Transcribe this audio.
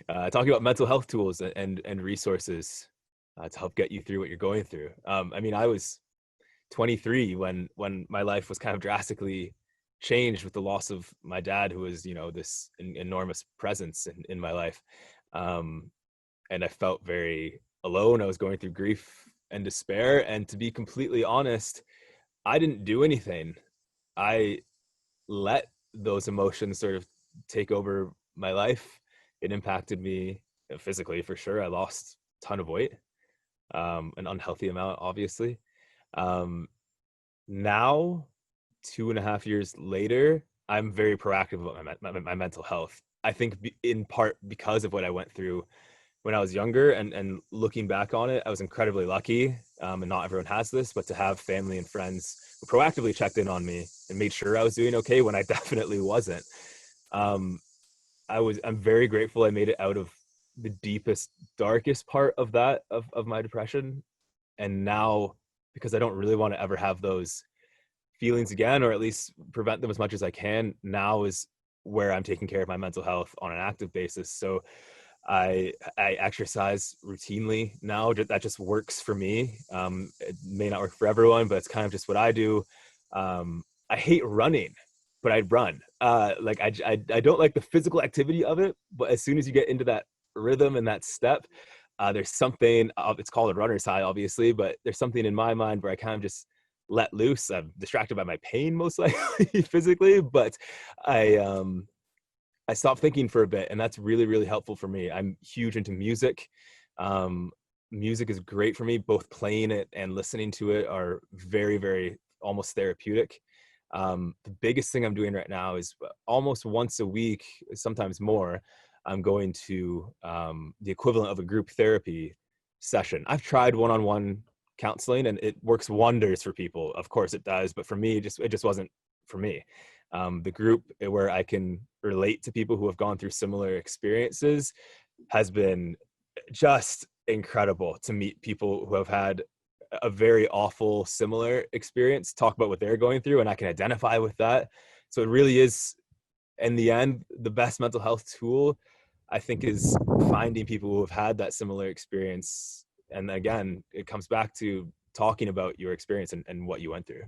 talking about mental health tools and resources to help get you through what you're going through. I mean, I was 23 when my life was kind of drastically changed with the loss of my dad, who was, this enormous presence in my life. Um, and I felt very alone. I was going through grief and despair. And to be completely honest, I didn't do anything. I let those emotions sort of take over my life. It impacted me physically for sure. I lost a ton of weight, an unhealthy amount, obviously. Um, Now, 2.5 years later, I'm very proactive about my mental health. I think in part because of what I went through when I was younger, and looking back on it, I was incredibly lucky. And not everyone has this, but to have family and friends who proactively checked in on me and made sure I was doing okay when I definitely wasn't. Um, I'm very grateful I made it out of the deepest, darkest part of of my depression. And now, because I don't really want to ever have those feelings again, or at least prevent them as much as I can, now is where I'm taking care of my mental health on an active basis. So I exercise routinely now. That just works for me. It may not work for everyone, but it's kind of just what I do. I hate running, but I run. Like I don't like the physical activity of it, but as soon as you get into that rhythm and that step, there's something. It's called a runner's high, obviously, but there's something in my mind where I kind of just let loose. I'm distracted by my pain, most likely physically, but I um I stopped thinking for a bit, and that's really, really helpful for me. I'm huge into music. Um, Music is great for me. Both playing it and listening to it are very, very almost therapeutic. The biggest thing I'm doing right now is almost once a week, sometimes more. I'm going to the equivalent of a group therapy session. I've tried one-on-one counseling, and it works wonders for people. Of course, it does, but for me, it just wasn't for me. The group where I can relate to people who have gone through similar experiences has been just incredible to meet people who have had a very awful similar experience, talk about what they're going through, and I can identify with that. So it really is, in the end, the best mental health tool, I think, is finding people who have had that similar experience. And again, it comes back to talking about your experience and what you went through.